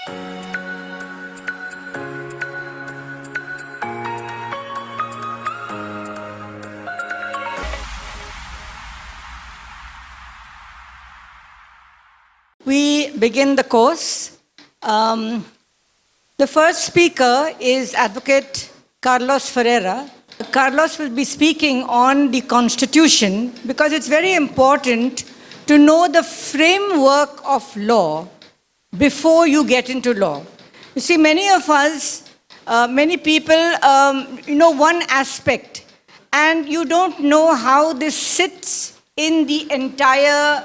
We begin the course. The first speaker is Advocate Carlos Ferreira. Carlos will be speaking on the Constitution because it's very important to know the framework of law before you get into law. You see, many of us, many people know one aspect and you don't know how this sits in the entire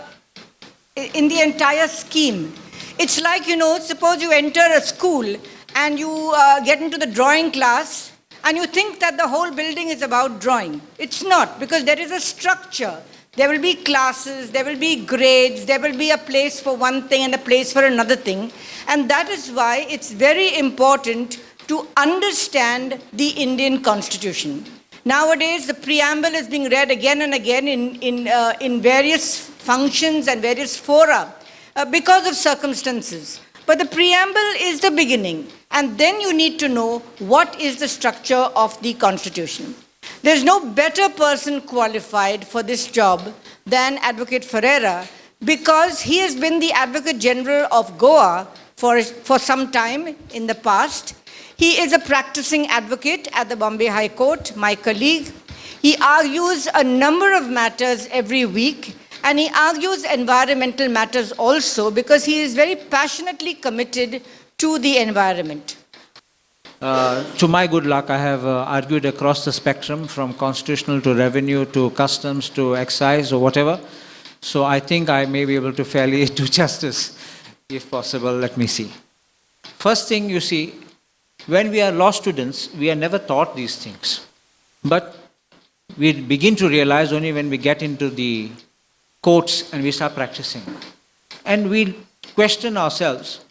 scheme. It's like, suppose you enter a school and you get into the drawing class and you think that the whole building is about drawing. It's not, because there is a structure. There will be classes, there will be grades, there will be a place for one thing and a place for another thing. And that is why it's very important to understand the Indian Constitution. Nowadays, the preamble is being read again and again in various functions and various fora because of circumstances. But the preamble is the beginning, and then you need to know what is the structure of the Constitution. There's no better person qualified for this job than Advocate Ferreira, because he has been the Advocate General of Goa for some time in the past. He is a practicing advocate at the Bombay High Court, my colleague. He argues a number of matters every week, and he argues environmental matters also because he is very passionately committed to the environment. To my good luck, I have argued across the spectrum from constitutional to revenue to customs to excise or whatever. So I think I may be able to fairly do justice. If possible, let me see. First thing, you see, when we are law students, we are never taught these things. But we begin to realize only when we get into the courts and we start practicing. And we question ourselves,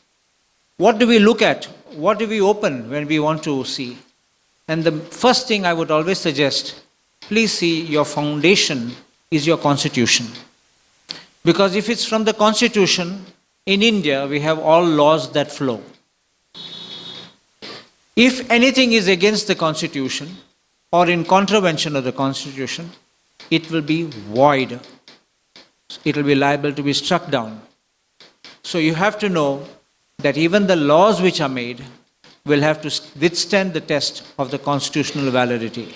what do we look at? What do we open when we want to see? And the first thing I would always suggest, please see your foundation is your constitution. Because if it's from the constitution, in India we have all laws that flow. If anything is against the constitution or in contravention of the constitution, it will be void. It will be liable to be struck down. So you have to know that even the laws which are made will have to withstand the test of the constitutional validity.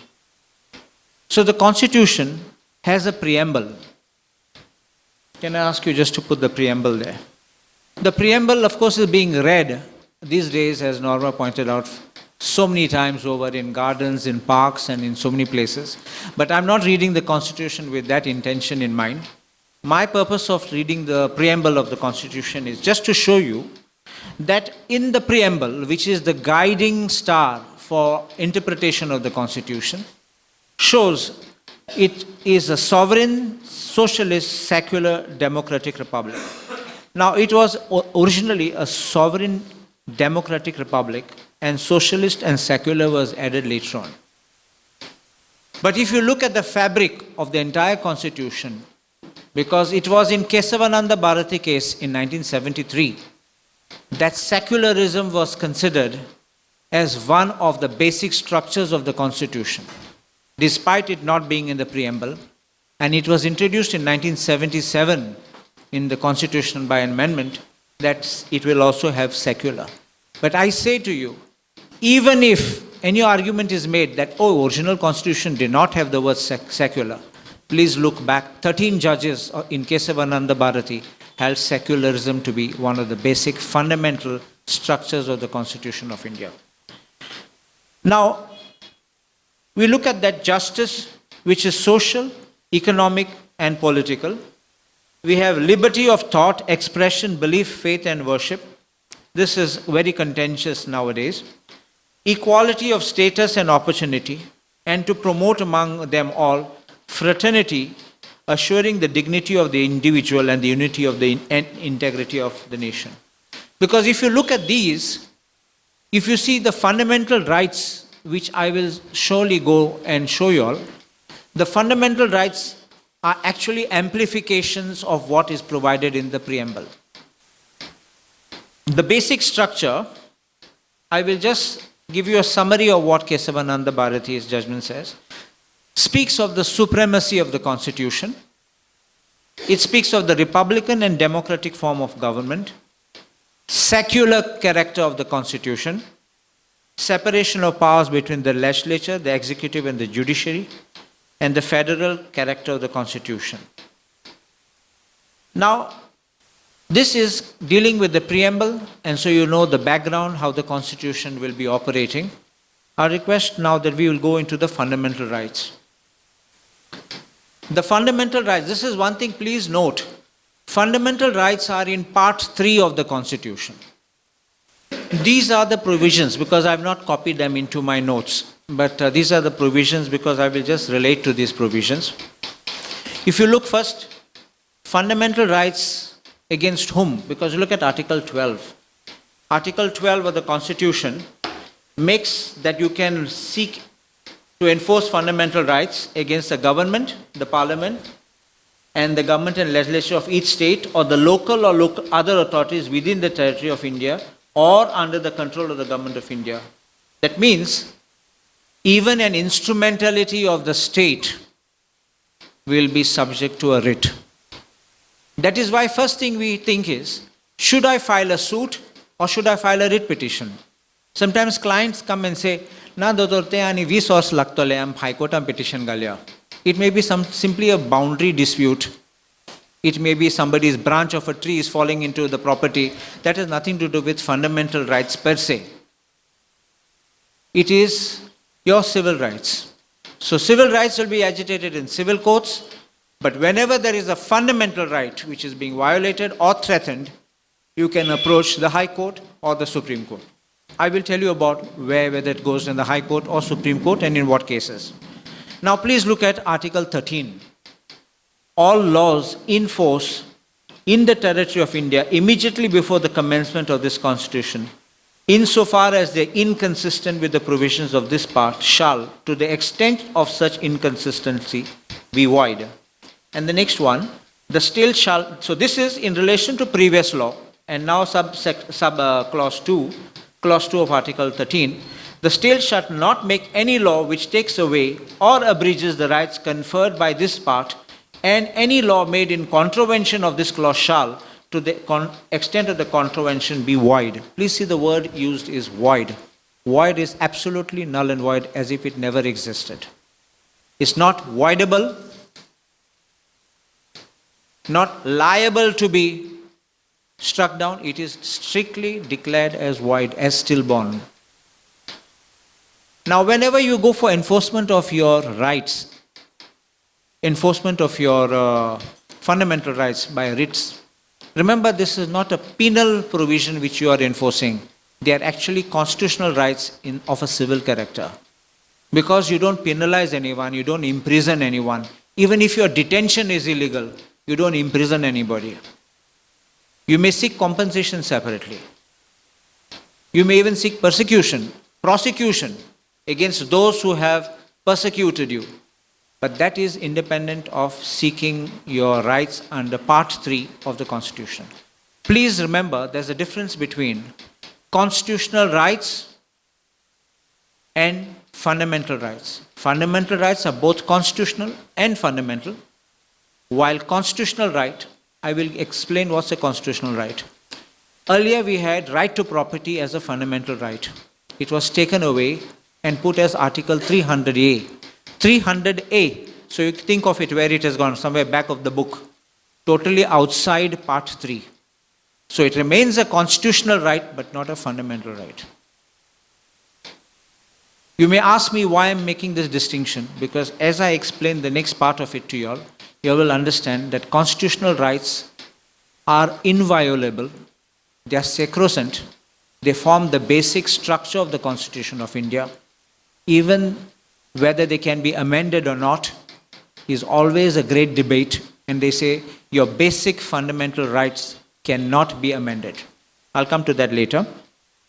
So the Constitution has a preamble. Can I ask you just to put the preamble there? The preamble, of course, is being read these days, as Norma pointed out, so many times over in gardens, in parks, and in so many places. But I'm not reading the Constitution with that intention in mind. My purpose of reading the preamble of the Constitution is just to show you that in the preamble, which is the guiding star for interpretation of the Constitution, shows it is a sovereign, socialist, secular, democratic republic. Now, it was originally a sovereign, democratic republic, and socialist and secular was added later on. But if you look at the fabric of the entire Constitution, because it was in Kesavananda Bharati case in 1973 that secularism was considered as one of the basic structures of the Constitution, despite it not being in the preamble. And it was introduced in 1977 in the Constitution by amendment that it will also have secular. But I say to you, even if any argument is made that, original Constitution did not have the word secular, please look back. 13 judges in Kesavananda Bharati held secularism to be one of the basic fundamental structures of the Constitution of India. Now, we look at that justice, which is social, economic, and political. We have liberty of thought, expression, belief, faith, and worship. This is very contentious nowadays. Equality of status and opportunity, and to promote among them all fraternity, assuring the dignity of the individual and the unity of the integrity of the nation. Because if you look at these, if you see the fundamental rights, which I will surely go and show you all, the fundamental rights are actually amplifications of what is provided in the preamble. The basic structure, I will just give you a summary of what Kesavananda Bharati's judgment says. Speaks of the supremacy of the constitution. It speaks of the republican and democratic form of government, secular character of the constitution, separation of powers between the legislature, the executive and the judiciary, and the federal character of the constitution. Now, this is dealing with the preamble, and so you know the background, how the constitution will be operating. I request now that we will go into the fundamental rights. The fundamental rights, this is one thing, please note. Fundamental rights are in part 3 of the constitution. These are the provisions, because I have not copied them into my notes, but these are the provisions because I will just relate to these provisions. If you look first, fundamental rights against whom? Because look at Article 12. Article 12 of the Constitution makes that you can seek to enforce fundamental rights against the government, the parliament, and the government and legislature of each state, or the local or other authorities within the territory of India, or under the control of the government of India. That means even an instrumentality of the state will be subject to a writ. That is why first thing we think is, should I file a suit or should I file a writ petition? Sometimes clients come and say, na dotorte ani 20 ವರ್ಷ lagtole am high court am petition galya. It may be simply a boundary dispute. It may be somebody's branch of a tree is falling into the property. That has nothing to do with fundamental rights per se. It is your civil rights. So civil rights will be agitated in civil courts, but whenever there is a fundamental right which is being violated or threatened, you can approach the High Court or the Supreme Court. I will tell you about whether it goes in the High Court or Supreme Court and in what cases. Now please look at Article 13. All laws in force in the territory of India immediately before the commencement of this Constitution, insofar as they are inconsistent with the provisions of this part, shall, to the extent of such inconsistency, be void. And the next one, the state shall, so this is in relation to previous law, and now clause 2 of Article 13, the state shall not make any law which takes away or abridges the rights conferred by this part, and any law made in contravention of this clause shall, to the extent of the contravention, be void. Please see the word used is void. Void is absolutely null and void, as if it never existed. It's not voidable, not liable to be struck down. It is strictly declared as void, as stillborn. Now, whenever you go for enforcement of your rights, enforcement of your fundamental rights by writs, remember this is not a penal provision which you are enforcing. They are actually constitutional rights of a civil character. Because you don't penalize anyone, you don't imprison anyone. Even if your detention is illegal, you don't imprison anybody. You may seek compensation separately. You may even seek persecution, prosecution against those who have persecuted you. But that is independent of seeking your rights under Part 3 of the Constitution. Please remember, there's a difference between constitutional rights and fundamental rights. Fundamental rights are both constitutional and fundamental, while constitutional right, I will explain what's a constitutional right. Earlier we had right to property as a fundamental right. It was taken away and put as Article 300A. 300A, so you think of it where it has gone, somewhere back of the book, totally outside Part 3. So it remains a constitutional right, but not a fundamental right. You may ask me why I'm making this distinction, because as I explain the next part of it to you all, you will understand that constitutional rights are inviolable, they are sacrosanct, they form the basic structure of the Constitution of India. Even whether they can be amended or not is always a great debate, and they say your basic fundamental rights cannot be amended. I'll come to that later.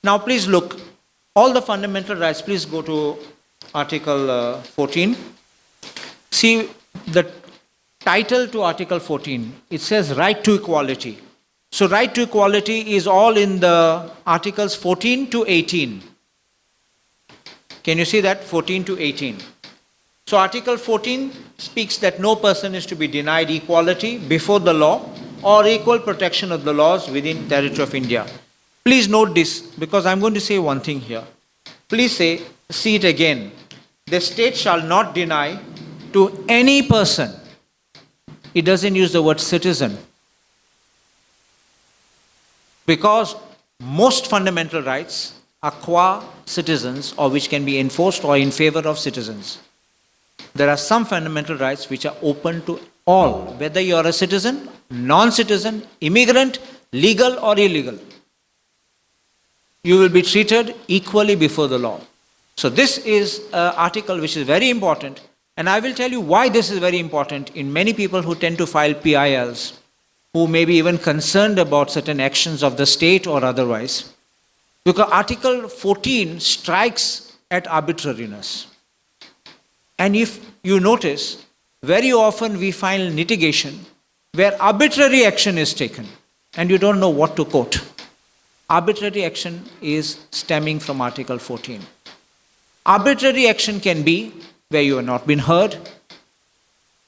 Now please look, all the fundamental rights, please go to Article 14. See the title to Article 14, it says right to equality. So right to equality is all in the Articles 14 to 18. Can you see that? 14 to 18. So Article 14 speaks that no person is to be denied equality before the law or equal protection of the laws within territory of India. Please note this, because I'm going to say one thing here. Please see it again. The state shall not deny to any person. It doesn't use the word citizen. Because most fundamental rights are qua citizens, or which can be enforced or in favor of citizens. There are some fundamental rights which are open to all, whether you are a citizen, non-citizen, immigrant, legal or illegal. You will be treated equally before the law. So this is an article which is very important, and I will tell you why this is very important in many people who tend to file PILs, who may be even concerned about certain actions of the state or otherwise. Because Article 14 strikes at arbitrariness. And if you notice, very often we find litigation where arbitrary action is taken and you don't know what to quote. Arbitrary action is stemming from Article 14. Arbitrary action can be where you have not been heard,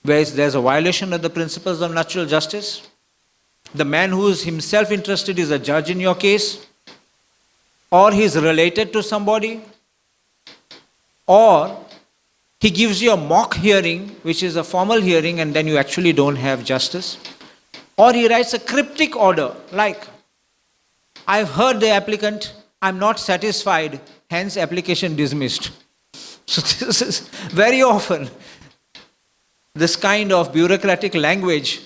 where there's a violation of the principles of natural justice. The man who is himself interested is a judge in your case, or he is related to somebody, or he gives you a mock hearing, which is a formal hearing, and then you actually don't have justice. Or he writes a cryptic order, like, I've heard the applicant, I'm not satisfied, hence application dismissed. So this is very often this kind of bureaucratic language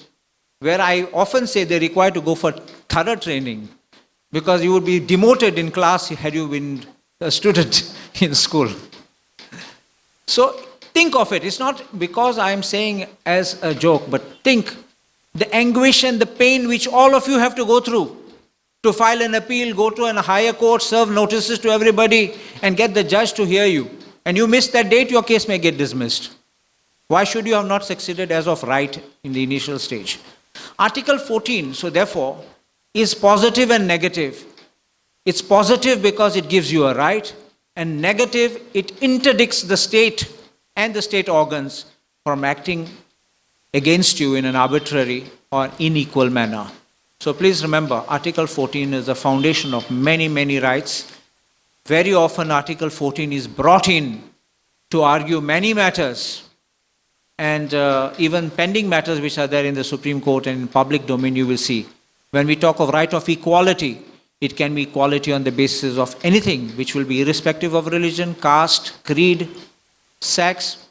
where I often say they require to go for thorough training, because you would be demoted in class had you been a student in school. So think of it. It's not because I am saying as a joke, but think the anguish and the pain which all of you have to go through to file an appeal, go to a higher court, serve notices to everybody, and get the judge to hear you. And you miss that date, your case may get dismissed. Why should you have not succeeded as of right in the initial stage? Article 14, so therefore, is positive and negative. It's positive because it gives you a right, and negative, it interdicts the state and the state organs from acting against you in an arbitrary or unequal manner. So please remember, Article 14 is the foundation of many, many rights. Very often Article 14 is brought in to argue many matters, and even pending matters which are there in the Supreme Court and in public domain, you will see. When we talk of right of equality, it can be equality on the basis of anything which will be irrespective of religion, caste, creed, sex.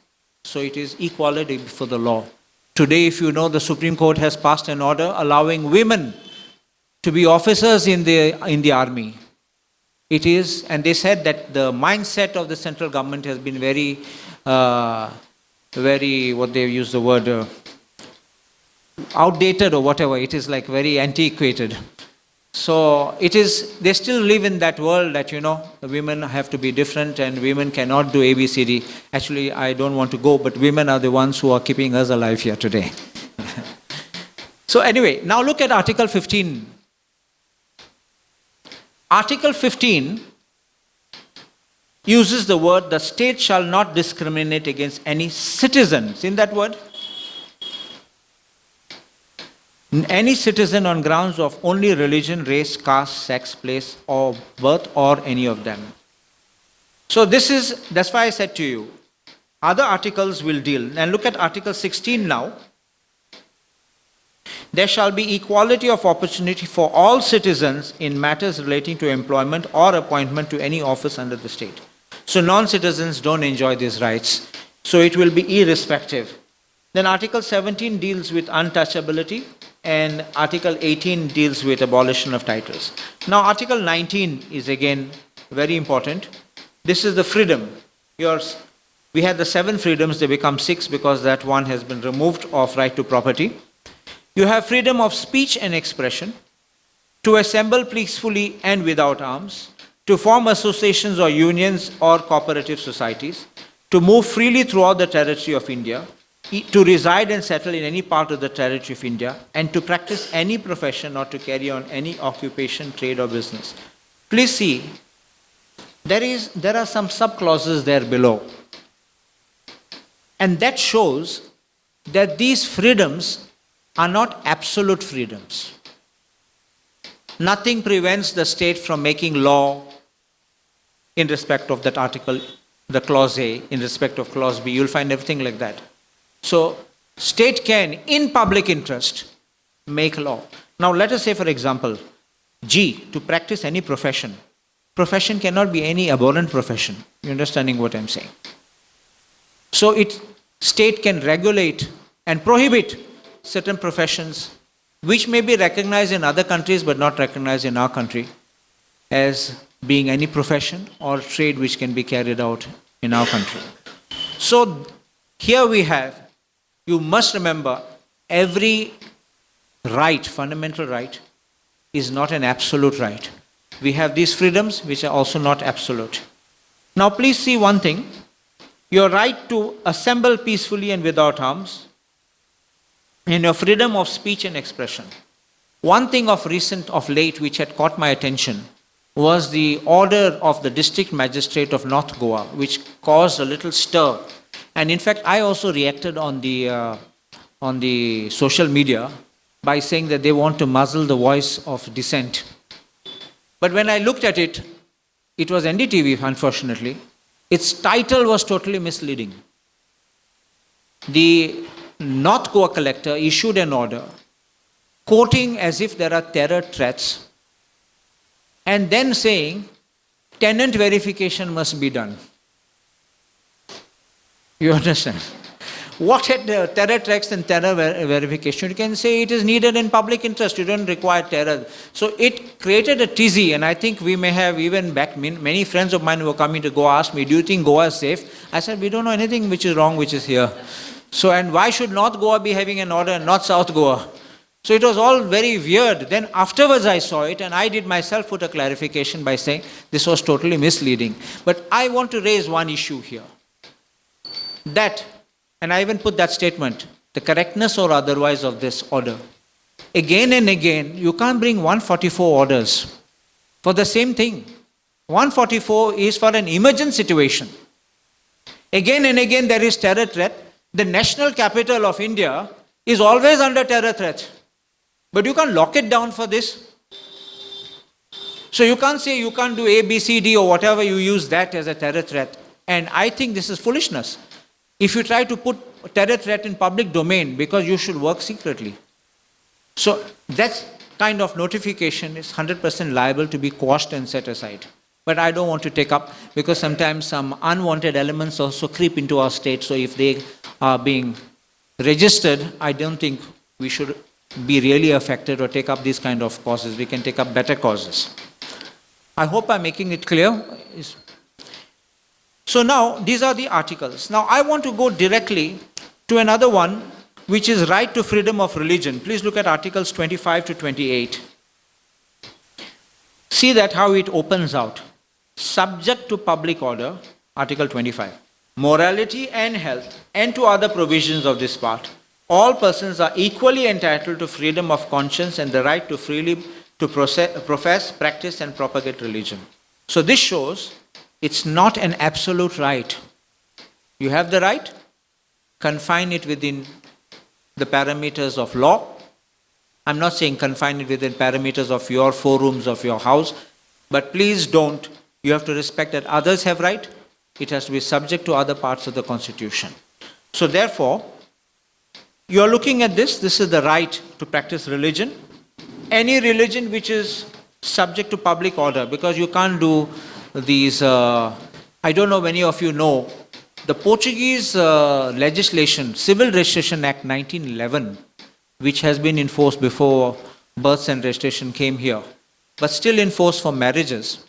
So it is equality before the law. Today, if you know, the Supreme Court has passed an order allowing women to be officers in the army. It is, and they said that the mindset of the central government has been very, what they use the word, outdated or whatever. It is like very antiquated. So it is, they still live in that world that, the women have to be different and women cannot do ABCD. Actually, I don't want to go, but women are the ones who are keeping us alive here today. So anyway, now look at Article 15. Article 15 uses the word, the state shall not discriminate against any citizens. In that word? Any citizen on grounds of only religion, race, caste, sex, place, or birth, or any of them. So that's why I said to you, other articles will deal. And look at Article 16 now. There shall be equality of opportunity for all citizens in matters relating to employment or appointment to any office under the state. So non-citizens don't enjoy these rights. So it will be irrespective. Then Article 17 deals with untouchability, and Article 18 deals with abolition of titles. Now Article 19 is again very important. This is the freedom. We had the 7 freedoms, they become 6 because that one has been removed of right to property. You have freedom of speech and expression, to assemble peacefully and without arms, to form associations or unions or cooperative societies, to move freely throughout the territory of India, to reside and settle in any part of the territory of India, and to practice any profession or to carry on any occupation, trade, or business. Please see, there are some sub-clauses there below. And that shows that these freedoms are not absolute freedoms. Nothing prevents the state from making law in respect of that article, the clause A, in respect of clause B. You'll find everything like that. So, state can, in public interest, make law. Now, let us say, for example, G, to practice any profession. Profession cannot be any abhorrent profession. You're understanding what I'm saying? So, state can regulate and prohibit certain professions which may be recognized in other countries but not recognized in our country as being any profession or trade which can be carried out in our country. So, here we have, you must remember, every right, fundamental right, is not an absolute right. We have these freedoms which are also not absolute. Now please see one thing, your right to assemble peacefully and without arms, and your freedom of speech and expression. One thing of late which had caught my attention was the order of the district magistrate of North Goa, which caused a little stir. And in fact, I also reacted on the social media by saying that they want to muzzle the voice of dissent. But when I looked at it, it was NDTV, unfortunately. Its title was totally misleading. The North Goa collector issued an order quoting as if there are terror threats and then saying tenant verification must be done. You understand? What had terror threats and terror verification? You can say it is needed in public interest. You don't require terror. So it created a tizzy, and I think we may have even back many friends of mine who were coming to Goa asked me, do you think Goa is safe? I said, we don't know anything which is wrong, which is here. So, and why should North Goa be having an order and not South Goa? So it was all very weird. Then afterwards I saw it, and I did myself put a clarification by saying this was totally misleading. But I want to raise one issue here. That, and I even put that statement, the correctness or otherwise of this order. Again and again, you can't bring 144 orders for the same thing. 144 is for an emergent situation. Again and again there is terror threat. The national capital of India is always under terror threat. But you can't lock it down for this. So you can't say you can't do A, B, C, D or whatever, you use that as a terror threat. And I think this is foolishness. If you try to put terror threat in public domain because you should work secretly. So that kind of notification is 100% liable to be quashed and set aside. But I don't want to take up because sometimes some unwanted elements also creep into our state. So if they are being registered, I don't think we should be really affected or take up these kind of causes. We can take up better causes. I hope I'm making it clear. So now, these are the articles. Now, I want to go directly to another one, which is right to freedom of religion. Please look at articles 25 to 28. See that how it opens out. Subject to public order, article 25. Morality and health, and to other provisions of this part. All persons are equally entitled to freedom of conscience and the right to freely profess, practice, and propagate religion. So this shows it's not an absolute right. You have the right, confine it within the parameters of law. I'm not saying confine it within parameters of your 4 rooms of your house, but please don't. You have to respect that others have right. It has to be subject to other parts of the Constitution. So therefore, you are looking at this. This is the right to practice religion. Any religion which is subject to public order, because you can't do these, I don't know many of you know, the Portuguese legislation, Civil Registration Act 1911, which has been in force before births and registration came here, but still in force for marriages,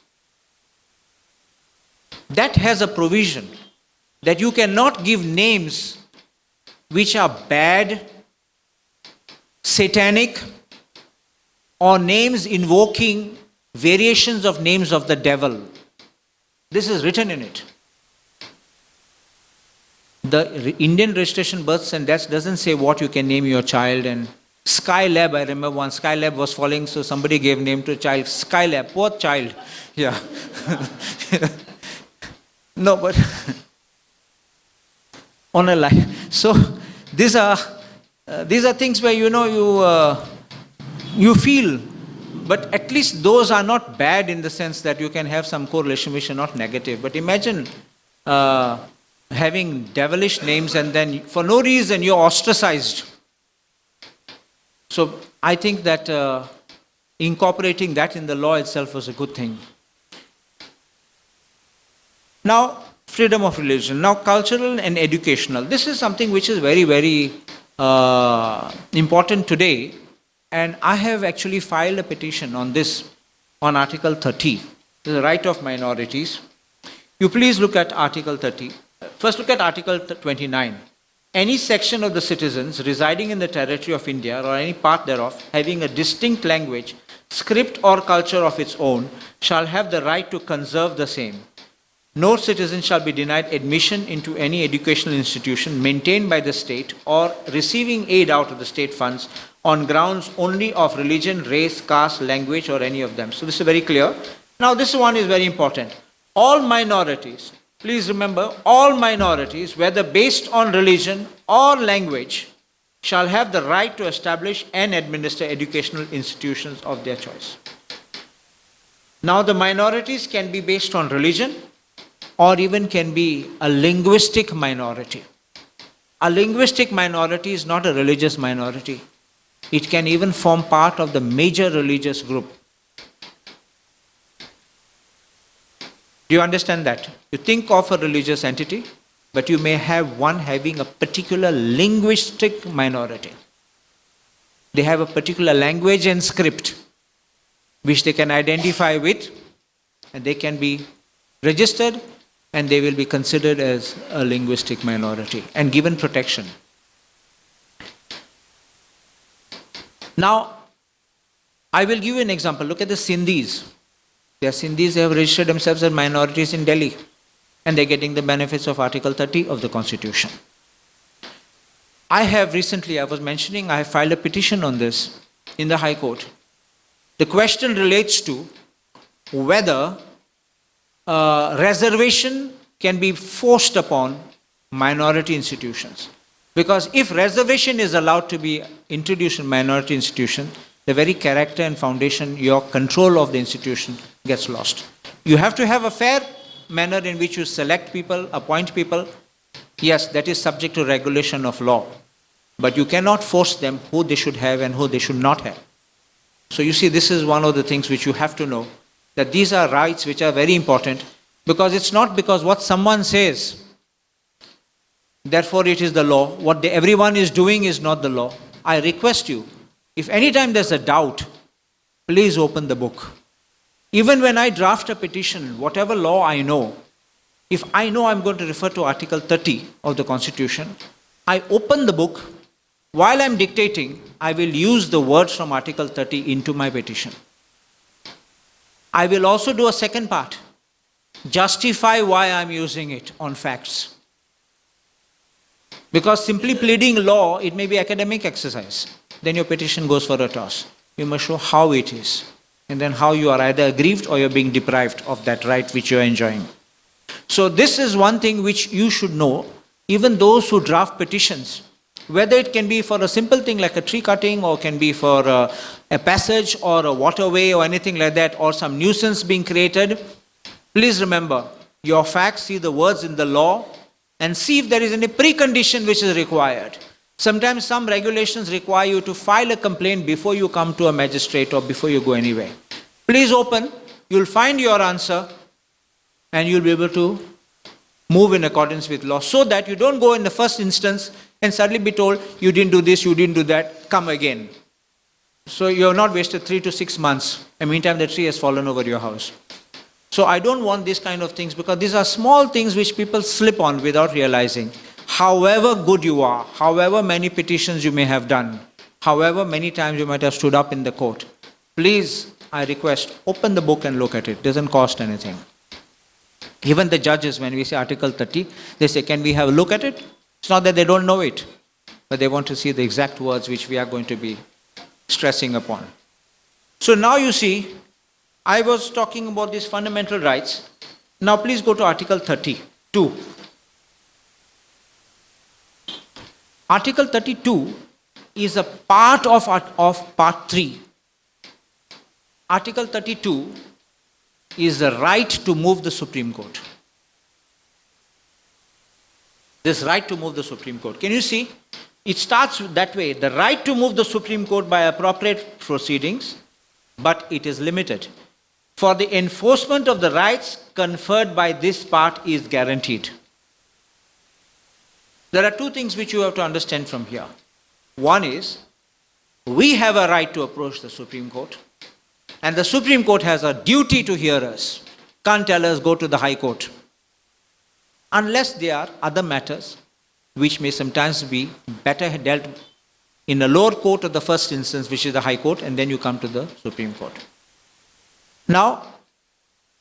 that has a provision that you cannot give names which are bad, satanic, or names invoking variations of names of the devil. This is written in it. The Indian registration births and deaths doesn't say what you can name your child. And Skylab, I remember once Skylab was falling, so somebody gave name to a child, Skylab, poor child. Yeah. No, but on a life. So these are things where you feel, but at least those are not bad in the sense that you can have some correlation which are not negative. But imagine having devilish names and then for no reason you're ostracized. So I think that incorporating that in the law itself was a good thing. Now, freedom of religion. Now, cultural and educational. This is something which is very, very important today. And I have actually filed a petition on this, on Article 30, the right of minorities. You please look at Article 30. First look at Article 29. Any section of the citizens residing in the territory of India or any part thereof having a distinct language, script or culture of its own shall have the right to conserve the same. No citizen shall be denied admission into any educational institution maintained by the state or receiving aid out of the state funds on grounds only of religion, race, caste, language, or any of them. So this is very clear. Now this one is very important. All minorities, please remember, all minorities, whether based on religion or language, shall have the right to establish and administer educational institutions of their choice. Now the minorities can be based on religion, or even can be a linguistic minority. A linguistic minority is not a religious minority. It can even form part of the major religious group. Do you understand that? You think of a religious entity, but you may have one having a particular linguistic minority. They have a particular language and script which they can identify with, and they can be registered, and they will be considered as a linguistic minority and given protection. Now, I will give you an example. Look at the Sindhis. They have registered themselves as minorities in Delhi, and they're getting the benefits of Article 30 of the Constitution. I have filed a petition on this in the High Court. The question relates to whether reservation can be forced upon minority institutions. Because if reservation is allowed to be introduced in minority institution, the very character and foundation, your control of the institution gets lost. You have to have a fair manner in which you select people, appoint people. Yes, that is subject to regulation of law. But you cannot force them who they should have and who they should not have. So you see, this is one of the things which you have to know, that these are rights which are very important, because it's not because what someone says, therefore it is the law. What everyone is doing is not the law. I request you, if any time there's a doubt, please open the book. Even when I draft a petition, whatever law I know, if I know I'm going to refer to Article 30 of the Constitution, I open the book. While I'm dictating, I will use the words from Article 30 into my petition. I will also do a second part. Justify why I'm using it on facts. Because simply pleading law, it may be academic exercise. Then your petition goes for a toss. You must show how it is. And then how you are either aggrieved or you're being deprived of that right which you're enjoying. So this is one thing which you should know. Even those who draft petitions, whether it can be for a simple thing like a tree cutting, or can be for a passage or a waterway or anything like that, or some nuisance being created, please remember, your facts, see the words in the law, and see if there is any precondition which is required. Sometimes some regulations require you to file a complaint before you come to a magistrate or before you go anywhere. Please open, you'll find your answer, and you'll be able to move in accordance with law, so that you don't go in the first instance and suddenly be told, you didn't do this, you didn't do that, come again. So you have not wasted 3 to 6 months, and meantime the tree has fallen over your house. So I don't want these kind of things, because these are small things which people slip on without realizing. However good you are, however many petitions you may have done, however many times you might have stood up in the court, please, I request, open the book and look at it. It doesn't cost anything. Even the judges, when we say Article 30, they say, can we have a look at it? It's not that they don't know it, but they want to see the exact words which we are going to be stressing upon. So now you see, I was talking about these fundamental rights. Now please go to Article 32. Article 32 is a part of Part 3. Article 32 is the right to move the Supreme Court. This right to move the Supreme Court. Can you see? It starts that way. The right to move the Supreme Court by appropriate proceedings, but it is limited. For the enforcement of the rights conferred by this part is guaranteed. There are two things which you have to understand from here. One is, we have a right to approach the Supreme Court, and the Supreme Court has a duty to hear us. Can't tell us go to the High Court. Unless there are other matters which may sometimes be better dealt in a lower court of the first instance, which is the High Court, and then you come to the Supreme Court. Now,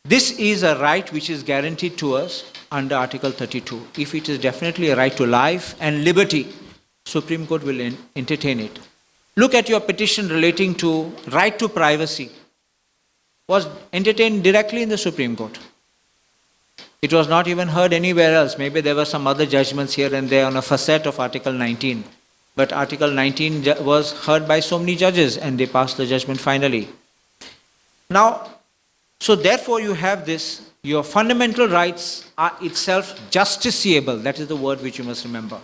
this is a right which is guaranteed to us under Article 32. If it is definitely a right to life and liberty, Supreme Court will entertain it. Look at your petition relating to right to privacy. Was entertained directly in the Supreme Court. It was not even heard anywhere else. Maybe there were some other judgments here and there on a facet of Article 19. But Article 19 was heard by so many judges and they passed the judgment finally. Now, so therefore you have this, your fundamental rights are itself justiciable. That is the word which you must remember.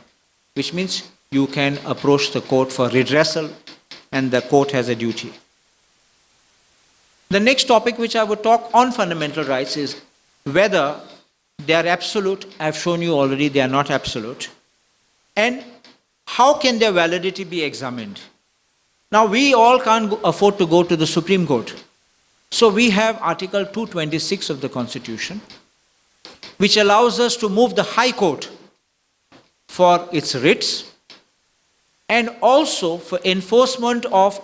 Which means you can approach the court for redressal and the court has a duty. The next topic which I would talk on fundamental rights is whether they are absolute. I've shown you already they are not absolute. And how can their validity be examined? Now we all can't afford to go to the Supreme Court. So we have Article 226 of the Constitution, which allows us to move the High Court for its writs and also for enforcement of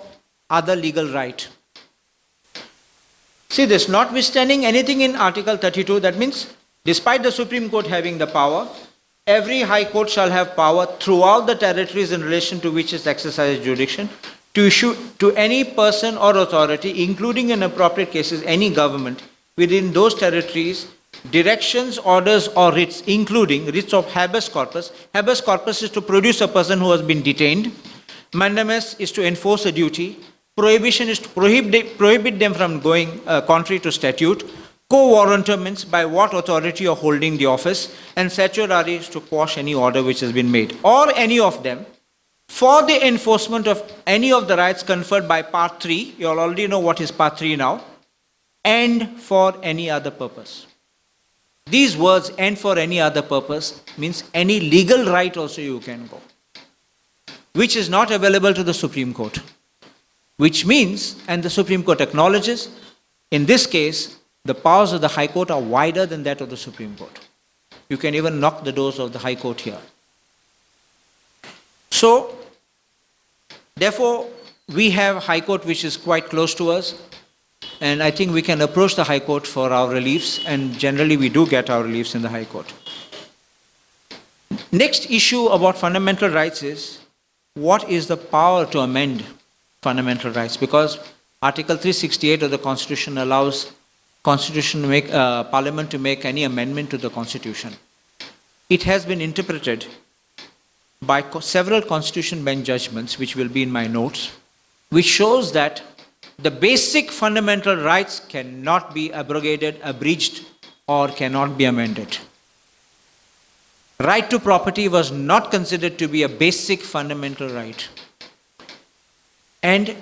other legal right. See this, notwithstanding anything in Article 32, that means despite the Supreme Court having the power, every High Court shall have power throughout the territories in relation to which it exercises jurisdiction to issue to any person or authority, including in appropriate cases any government within those territories, directions, orders or writs, including writs of habeas corpus. Habeas corpus is to produce a person who has been detained. Mandamus is to enforce a duty. Prohibition is to prohibit them from going contrary to statute. Co-warrantor means by what authority you're holding the office, and certiorari is to quash any order which has been made, or any of them, for the enforcement of any of the rights conferred by Part 3, you all already know what is Part 3 now, and for any other purpose. These words, and for any other purpose, means any legal right also you can go, which is not available to the Supreme Court. Which means, and the Supreme Court acknowledges, in this case, the powers of the High Court are wider than that of the Supreme Court. You can even knock the doors of the High Court here. So, therefore, we have High Court which is quite close to us, and I think we can approach the High Court for our reliefs, and generally we do get our reliefs in the High Court. Next issue about fundamental rights is, what is the power to amend fundamental rights? Because Article 368 of the Constitution allows Parliament to make any amendment to the Constitution. It has been interpreted by several Constitution bench judgments, which will be in my notes, which shows that the basic fundamental rights cannot be abrogated, abridged, or cannot be amended. Right to property was not considered to be a basic fundamental right. And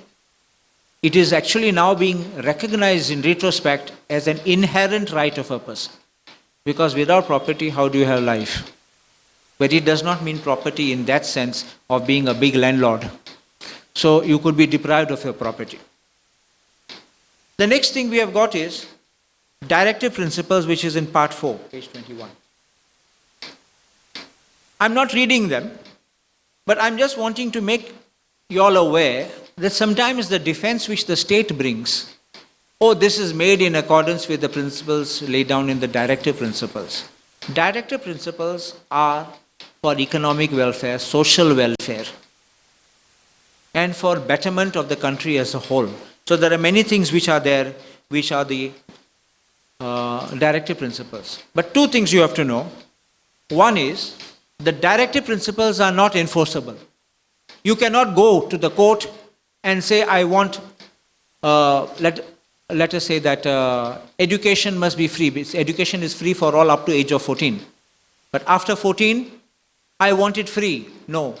it is actually now being recognized in retrospect as an inherent right of a person. Because without property, how do you have life? But it does not mean property in that sense of being a big landlord. So you could be deprived of your property. The next thing we have got is directive principles, which is in part 4, page 21. I'm not reading them, but I'm just wanting to make you all aware that sometimes the defense which the state brings oh, this is made in accordance with the principles laid down in the directive principles. Directive principles are for economic welfare, social welfare, and for betterment of the country as a whole. So there are many things which are there, which are the directive principles. But two things you have to know. One is, the directive principles are not enforceable. You cannot go to the court and say, I want, let us say that education must be free. Education is free for all up to age of 14. But after 14, I want it free. No.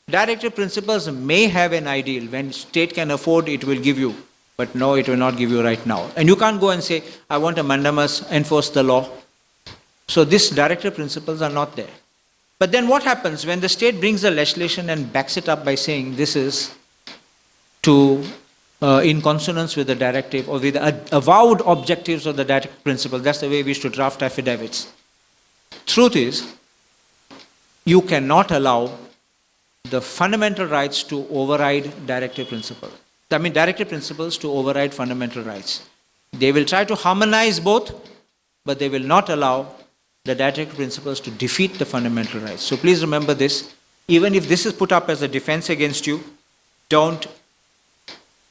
Directive principles may have an ideal. When state can afford, it will give you. But no, it will not give you right now. And you can't go and say, I want a mandamus, enforce the law. So these directive principles are not there. But then what happens when the state brings a legislation and backs it up by saying this is in consonance with the directive or with the avowed objectives of the directive principle? That's the way we used to draft affidavits. Truth is, you cannot allow the fundamental rights to override directive principle. I mean, directive principles to override fundamental rights. They will try to harmonize both, but they will not allow the directive principles to defeat the fundamental rights. So please remember this. Even if this is put up as a defense against you, don't.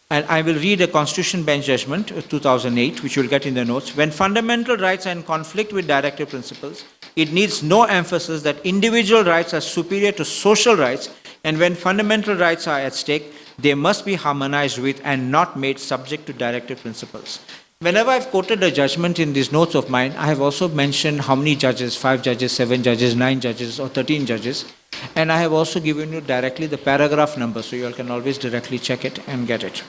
And I will read a Constitution Bench judgment of 2008, which you'll get in the notes. When fundamental rights are in conflict with directive principles, it needs no emphasis that individual rights are superior to social rights, and when fundamental rights are at stake, they must be harmonized with and not made subject to directive principles. Whenever I've quoted a judgment in these notes of mine, I have also mentioned how many judges, 5 judges, 7 judges, 9 judges, or 13 judges. And I have also given you directly the paragraph number, so you all can always directly check it and get it.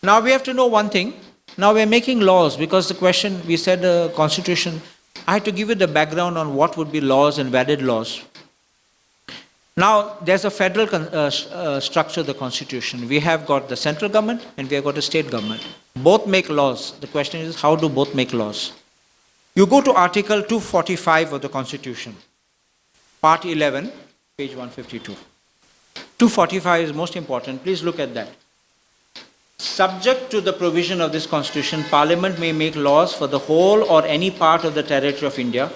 Now we have to know one thing. Now we are making laws, because the question, we said constitution, I had to give you the background on what would be laws and valid laws. Now, there's a federal structure of the constitution. We have got the central government and we have got a state government. Both make laws. The question is, how do both make laws? You go to Article 245 of the Constitution, Part 11, page 152. 245 is most important. Please look at that. Subject to the provision of this Constitution, Parliament may make laws for the whole or any part of the territory of India,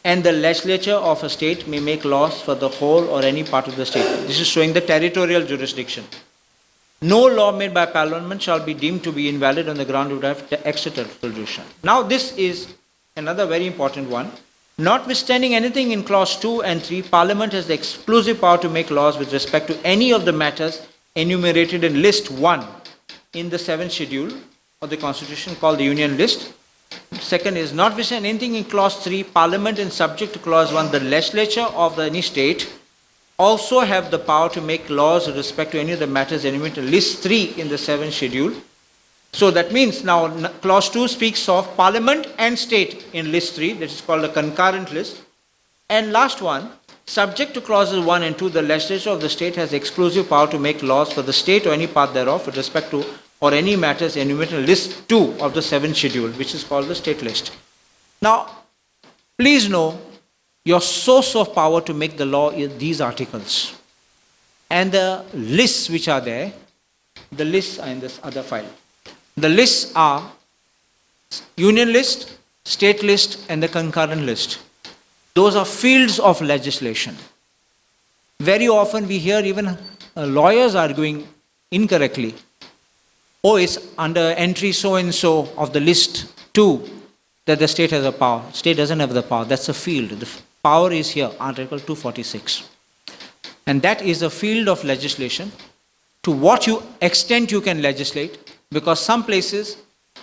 and the legislature of a state may make laws for the whole or any part of the state. This is showing the territorial jurisdiction. No law made by Parliament shall be deemed to be invalid on the ground of extraterritorial jurisdiction. Now this is another very important one. Notwithstanding anything in clause 2 and 3, Parliament has the exclusive power to make laws with respect to any of the matters enumerated in list 1 in the 7th schedule of the Constitution, called the Union List. Second is, notwithstanding anything in clause 3, Parliament is subject to clause 1, the legislature of any state also have the power to make laws with respect to any of the matters enumerated in list 3 in the 7th schedule. So that means now clause 2 speaks of Parliament and state in list 3, that is called a concurrent list. And last one, subject to clauses 1 and 2, the legislature of the state has exclusive power to make laws for the state or any part thereof with respect to or any matters enumerated in list 2 of the 7th schedule, which is called the state list. Now, please know, your source of power to make the law is these articles. And the lists which are there, the lists are in this other file. The lists are Union List, State List, and the concurrent list. Those are fields of legislation. Very often we hear even lawyers arguing incorrectly. Oh, it's under entry so-and-so of the list 2 that the state has a power. State doesn't have the power. That's a field. The power is here, Article 246. And that is a field of legislation. To what extent you can legislate, because some places,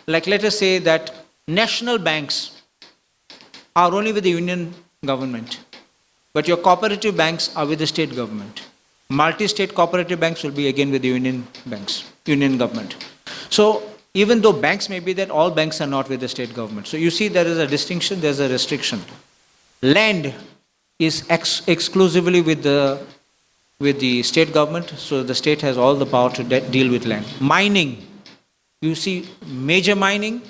like let us say that national banks are only with the union government, but your cooperative banks are with the state government. Multi-state cooperative banks will be again with the union banks, union government. So even though banks may be there, all banks are not with the state government. So you see there is a distinction, there's a restriction. Land is exclusively with the state government, so the state has all the power to deal with land. Mining, you see major mining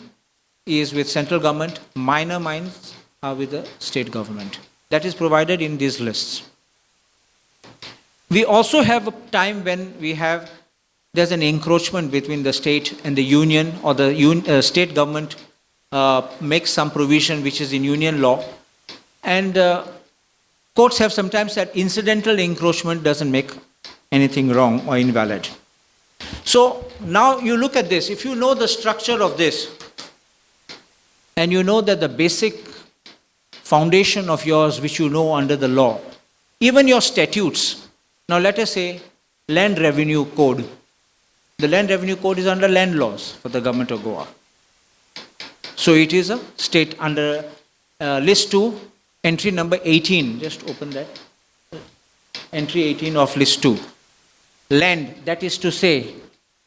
is with central government, minor mines are with the state government. That is provided in these lists. We also have a time when we have there's an encroachment between the state and the union, or the state government makes some provision which is in union law. And courts have sometimes said incidental encroachment doesn't make anything wrong or invalid. So now you look at this. If you know the structure of this, and you know that the basic foundation of yours which you know under the law, even your statutes, now let us say Land Revenue Code. The Land Revenue Code is under land laws for the government of Goa. So it is a state under list 2, entry number 18. Just open that. Entry 18 of list 2. Land, that is to say,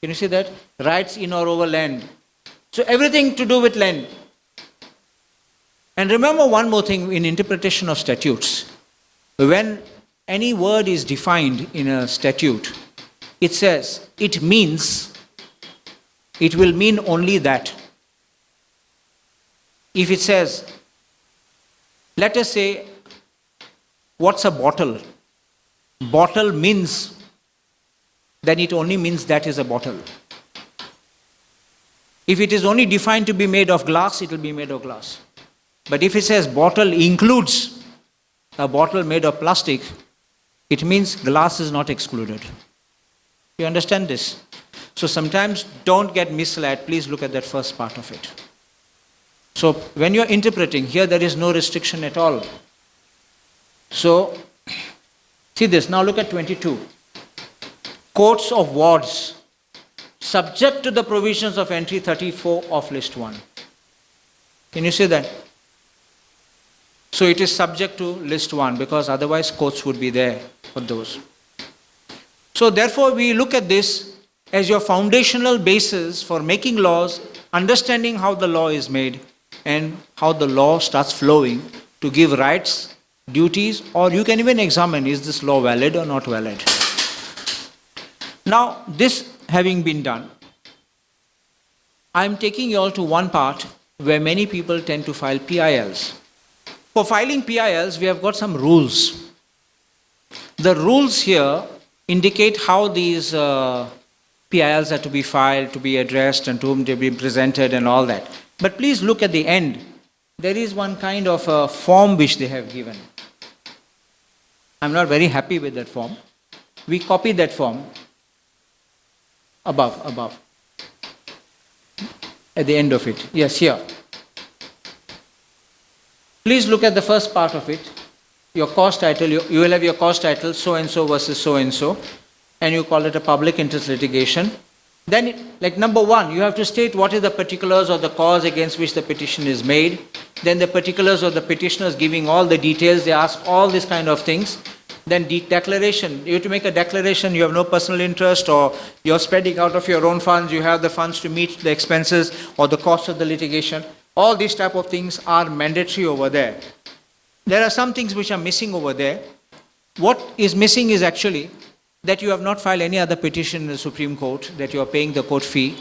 can you see that? Rights in or over land. So everything to do with land. And remember one more thing in interpretation of statutes. When any word is defined in a statute, it says it means, it will mean only that. If it says, let us say, what's a bottle? Bottle means, then it only means that is a bottle. If it is only defined to be made of glass, it will be made of glass. But if it says bottle includes a bottle made of plastic, it means glass is not excluded. You understand this? So sometimes don't get misled. Please look at that first part of it. So when you're interpreting, here there is no restriction at all. So, see this. Now look at 22. Courts of wards, subject to the provisions of entry 34 of list 1. Can you see that? So it is subject to list 1 because otherwise courts would be there for those. So therefore we look at this as your foundational basis for making laws, understanding how the law is made and how the law starts flowing to give rights, duties, or you can even examine, is this law valid or not valid? Now this having been done, I am taking you all to one part where many people tend to file PILs. For filing PILs, we have got some rules. The rules here indicate how these PILs are to be filed, to be addressed, and to whom to be presented and all that. But please look at the end. There is one kind of a form which they have given. I'm not very happy with that form. We copy that form above. At the end of it. Yes, here. Please look at the first part of it. Your cause title, you will have your cause title, so-and-so versus so-and-so, and you call it a public interest litigation. Then, like number 1, you have to state what is the particulars of the cause against which the petition is made. Then the particulars of the petitioners giving all the details, they ask all these kind of things. Then declaration, you have to make a declaration, you have no personal interest or you're spreading out of your own funds, you have the funds to meet the expenses or the cost of the litigation. All these type of things are mandatory over there. There are some things which are missing over there. What is missing is actually that you have not filed any other petition in the Supreme Court, that you are paying the court fee,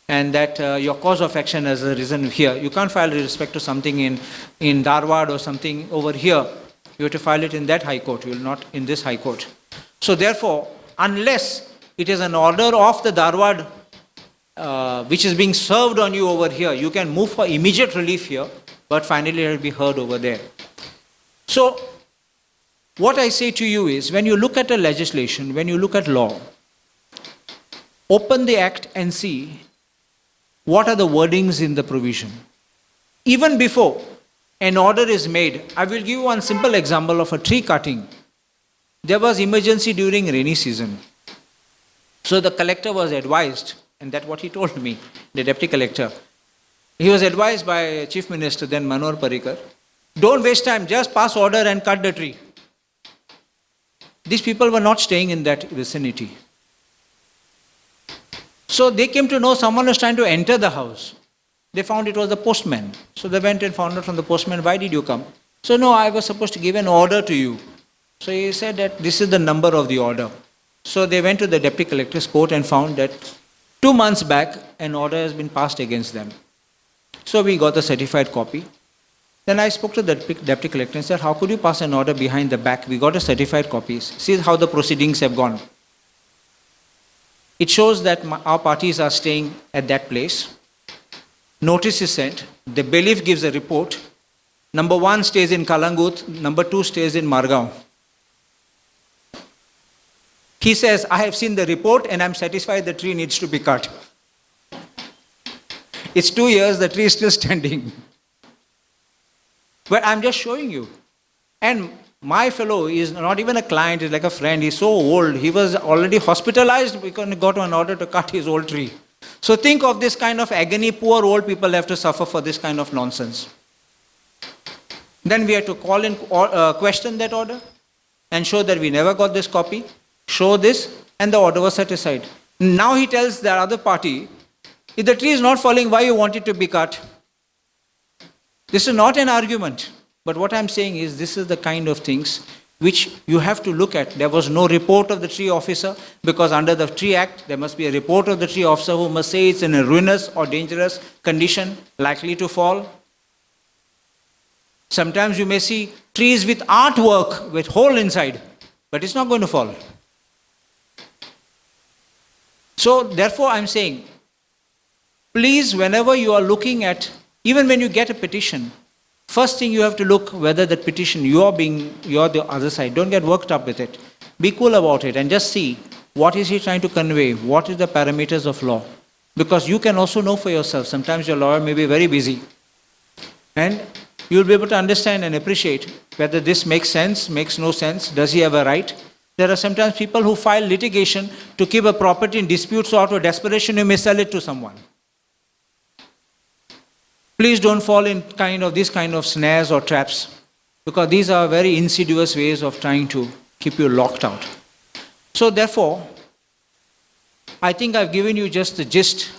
and that your cause of action has arisen here. You can't file with respect to something in Dharwad or something over here. You have to file it in that High Court, you will not in this High Court. So therefore, unless it is an order of the Dharwad which is being served on you over here, you can move for immediate relief here, but finally it will be heard over there. So, what I say to you is, when you look at a legislation, when you look at law, open the act and see what are the wordings in the provision. Even before an order is made, I will give you one simple example of a tree cutting. There was emergency during rainy season. So the collector was advised, and that's what he told me, the deputy collector. He was advised by Chief Minister, then Manohar Parrikar, don't waste time, just pass order and cut the tree. These people were not staying in that vicinity. So they came to know someone was trying to enter the house. They found it was the postman. So they went and found out from the postman, why did you come? So no, I was supposed to give an order to you. So he said that this is the number of the order. So they went to the deputy collector's court and found that 2 months back an order has been passed against them. So we got the certified copy. Then I spoke to the deputy collector and said, how could you pass an order behind the back? We got a certified copy. See how the proceedings have gone. It shows that our parties are staying at that place. Notice is sent. The bailiff gives a report. Number 1 stays in Kalangut, number 2 stays in Margao. He says, I have seen the report and I'm satisfied the tree needs to be cut. It's 2 years, the tree is still standing. But I'm just showing you. And my fellow is not even a client, he's like a friend. He's so old. He was already hospitalized because he got an order to cut his old tree. So think of this kind of agony. Poor old people have to suffer for this kind of nonsense. Then we have to call in, question that order and show that we never got this copy. Show this, and the order was set aside. Now he tells the other party, if the tree is not falling, why you want it to be cut? This is not an argument. But what I'm saying is, this is the kind of things which you have to look at. There was no report of the tree officer, because under the Tree Act, there must be a report of the tree officer who must say it's in a ruinous or dangerous condition, likely to fall. Sometimes you may see trees with artwork, with hole inside, but it's not going to fall. So therefore I'm saying, please, whenever you are looking at, even when you get a petition, first thing you have to look whether that petition, you're the other side. Don't get worked up with it. Be cool about it and just see what is he trying to convey, what is the parameters of law. Because you can also know for yourself. Sometimes your lawyer may be very busy. And you'll be able to understand and appreciate whether this makes sense, makes no sense, does he have a right? There are sometimes people who file litigation to keep a property in dispute, so out of desperation you may sell it to someone. Please don't fall in these kind of snares or traps, because these are very insidious ways of trying to keep you locked out. So therefore, I think I've given you just the gist